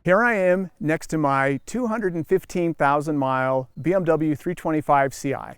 Here I am next to my 215,000 mile BMW 325ci.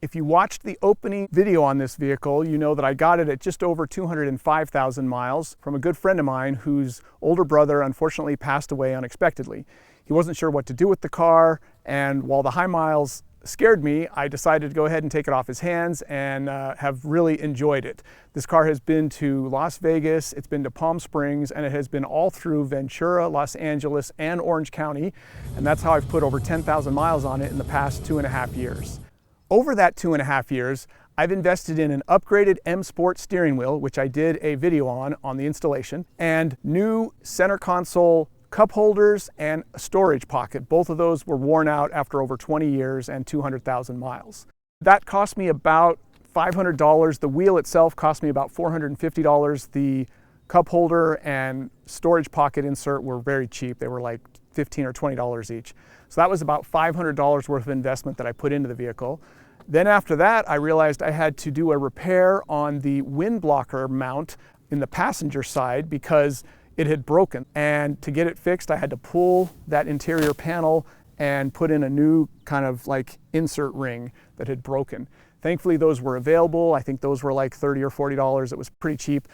If you watched the opening video on this vehicle, you know that I got it at just over 205,000 miles from a good friend of mine whose older brother unfortunately passed away unexpectedly. He wasn't sure what to do with the car, and while the high miles scared me, I decided to go ahead and take it off his hands and have really enjoyed it. This car has been to Las Vegas, it's been to Palm Springs, and it has been all through Ventura, Los Angeles, and Orange County, and that's how I've put over 10,000 miles on it in the past 2.5 years. Over that 2.5 years, I've invested in an upgraded M Sport steering wheel, which I did a video on the installation, and new center console cup holders and a storage pocket. Both of those were worn out after over 20 years and 200,000 miles. That cost me about $500. The wheel itself cost me about $450. The cup holder and storage pocket insert were very cheap. They were like $15 or $20 each. So that was about $500 worth of investment that I put into the vehicle. Then after that, I realized I had to do a repair on the wind blocker mount in the passenger side because it had broken. And to get it fixed, I had to pull that interior panel and put in a new kind of like insert ring that had broken. Thankfully, those were available. I think those were like $30 or $40. It was pretty cheap.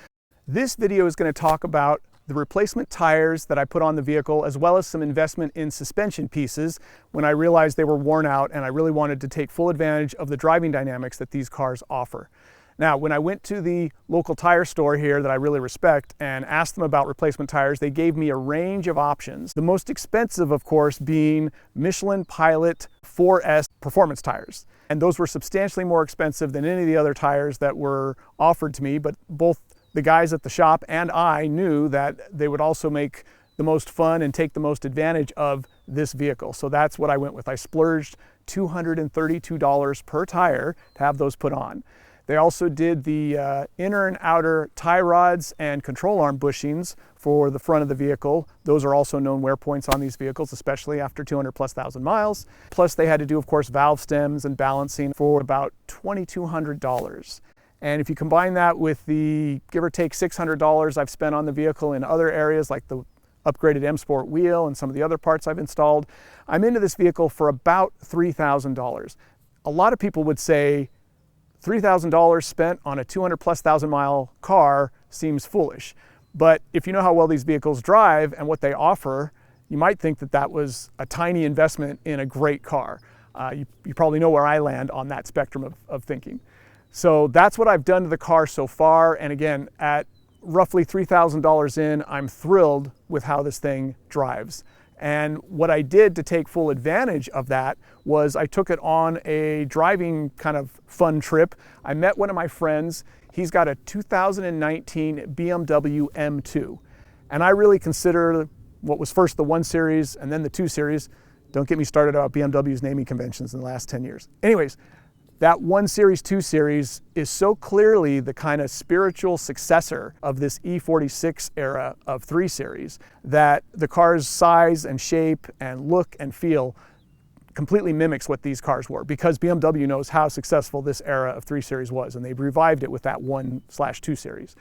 This video is going to talk about the replacement tires that I put on the vehicle, as well as some investment in suspension pieces when I realized they were worn out and I really wanted to take full advantage of the driving dynamics that these cars offer. Now, when I went to the local tire store here that I really respect and asked them about replacement tires, they gave me a range of options. The most expensive, of course, being Michelin Pilot 4S performance tires. And those were substantially more expensive than any of the other tires that were offered to me, but both the guys at the shop and I knew that they would also make the most fun and take the most advantage of this vehicle. So that's what I went with. I splurged $232 per tire to have those put on. They also did the inner and outer tie rods and control arm bushings for the front of the vehicle. Those are also known wear points on these vehicles, especially after 200,000+ miles. Plus they had to do, of course, valve stems and balancing for about $2,200. And if you combine that with the give or take $600 I've spent on the vehicle in other areas like the upgraded M Sport wheel and some of the other parts I've installed, I'm into this vehicle for about $3,000. A lot of people would say $3,000 spent on a 200,000+ mile car seems foolish. But if you know how well these vehicles drive and what they offer, you might think that that was a tiny investment in a great car. You probably know where I land on that spectrum of thinking. So that's what I've done to the car so far. And again, at roughly $3,000 in, I'm thrilled with how this thing drives. And what I did to take full advantage of that was I took it on a driving kind of fun trip. I met one of my friends. He's got a 2019 BMW M2. And I really consider what was first the 1 Series and then the 2 Series. Don't get me started about BMW's naming conventions in the last 10 years. Anyways, that 1 Series, 2 Series is so clearly the kind of spiritual successor of this E46 era of 3 Series that the car's size and shape and look and feel completely mimics what these cars were, because BMW knows how successful this era of 3 Series was, and they've revived it with that 1/2 Series.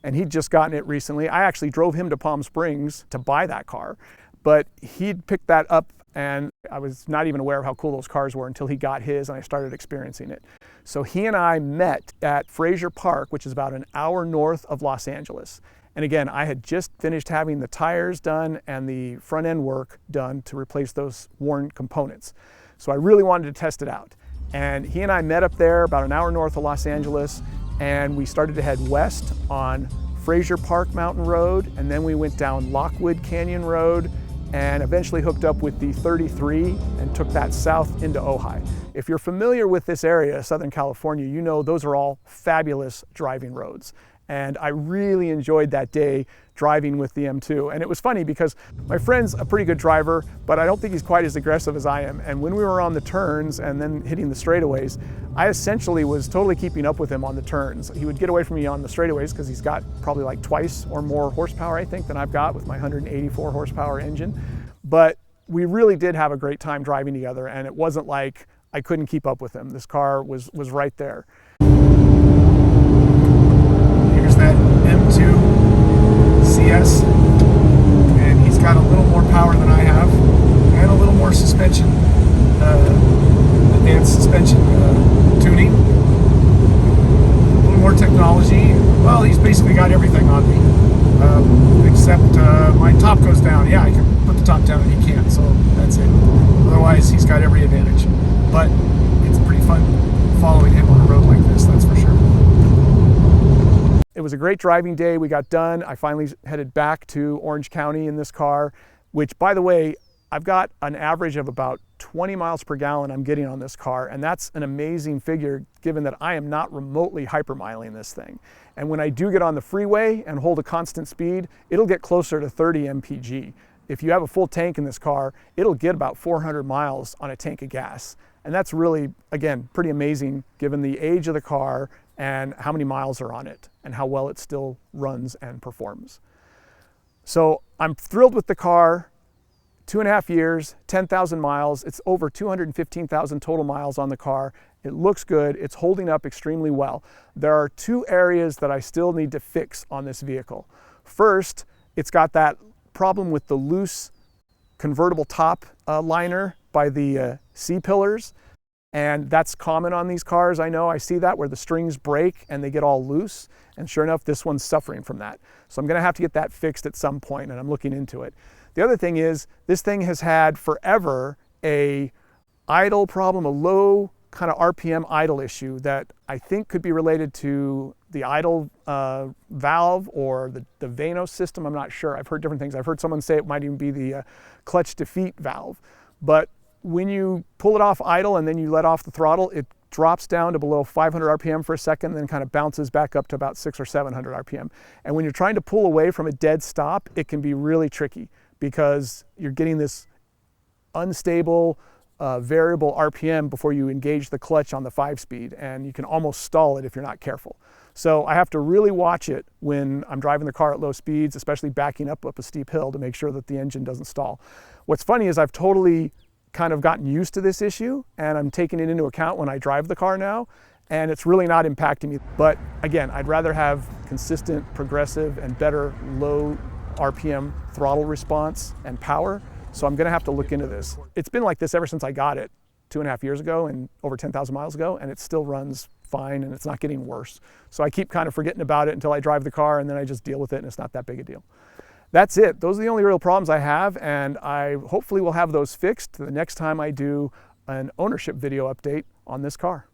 And he'd just gotten it recently. I actually drove him to Palm Springs to buy that car, but he'd picked that up and I was not even aware of how cool those cars were until he got his and I started experiencing it. So he and I met at Frazier Park, which is about an hour north of Los Angeles. And again, I had just finished having the tires done and the front end work done to replace those worn components. So I really wanted to test it out. And he and I met up there about an hour north of Los Angeles, and we started to head west on Frazier Park Mountain Road, and then we went down Lockwood Canyon Road, and eventually hooked up with the 33 and took that south into Ojai. If you're familiar with this area, Southern California, you know those are all fabulous driving roads. And I really enjoyed that day driving with the M2. And it was funny because my friend's a pretty good driver, but I don't think he's quite as aggressive as I am. And when we were on the turns and then hitting the straightaways, I essentially was totally keeping up with him on the turns. He would get away from me on the straightaways because he's got probably like twice or more horsepower, I think, than I've got with my 184 horsepower engine. But we really did have a great time driving together, and it wasn't like I couldn't keep up with him. This car was right there. Here's that M2 CS, and he's got a little more power than I have, and a little more suspension, advanced suspension tuning, a little more technology. Well, he's basically got everything on me, except my top goes down. Yeah, I can put the top down and he can't, so that's it. Otherwise, he's got every advantage. But it's pretty fun following him on a road like this, that's for sure. It was a great driving day. We got done. I finally headed back to Orange County in this car, which, by the way, I've got an average of about 20 miles per gallon I'm getting on this car, and that's an amazing figure given that I am not remotely hypermiling this thing. And when I do get on the freeway and hold a constant speed, it'll get closer to 30 mpg. If you have a full tank in this car, it'll get about 400 miles on a tank of gas. And that's really, again, pretty amazing given the age of the car and how many miles are on it and how well it still runs and performs. So I'm thrilled with the car. 2.5 years, 10,000 miles. It's over 215,000 total miles on the car. It looks good. It's holding up extremely well. There are two areas that I still need to fix on this vehicle. First, it's got that problem with the loose convertible top liner by the C-pillars. And that's common on these cars. I know, I see that where the strings break and they get all loose. And sure enough, this one's suffering from that. So I'm gonna have to get that fixed at some point, and I'm looking into it. The other thing is, this thing has had forever a idle problem, a low kind of RPM idle issue that I think could be related to the idle valve or the Vanos system. I'm not sure. I've heard different things. I've heard someone say it might even be the clutch defeat valve. But when you pull it off idle and then you let off the throttle, it drops down to below 500 RPM for a second, then kind of bounces back up to about 600 or 700 RPM. And when you're trying to pull away from a dead stop, it can be really tricky because you're getting this unstable, variable RPM before you engage the clutch on the 5-speed, and you can almost stall it if you're not careful. So I have to really watch it when I'm driving the car at low speeds, especially backing up a steep hill to make sure that the engine doesn't stall. What's funny is I've totally kind of gotten used to this issue, and I'm taking it into account when I drive the car now, and it's really not impacting me. But again, I'd rather have consistent, progressive, and better low RPM throttle response and power, so I'm gonna have to look into this. It's been like this ever since I got it 2.5 years ago and over 10,000 miles ago, and it still runs fine and it's not getting worse. So I keep kind of forgetting about it until I drive the car, and then I just deal with it and it's not that big a deal. That's it. Those are the only real problems I have, and I hopefully will have those fixed the next time I do an ownership video update on this car.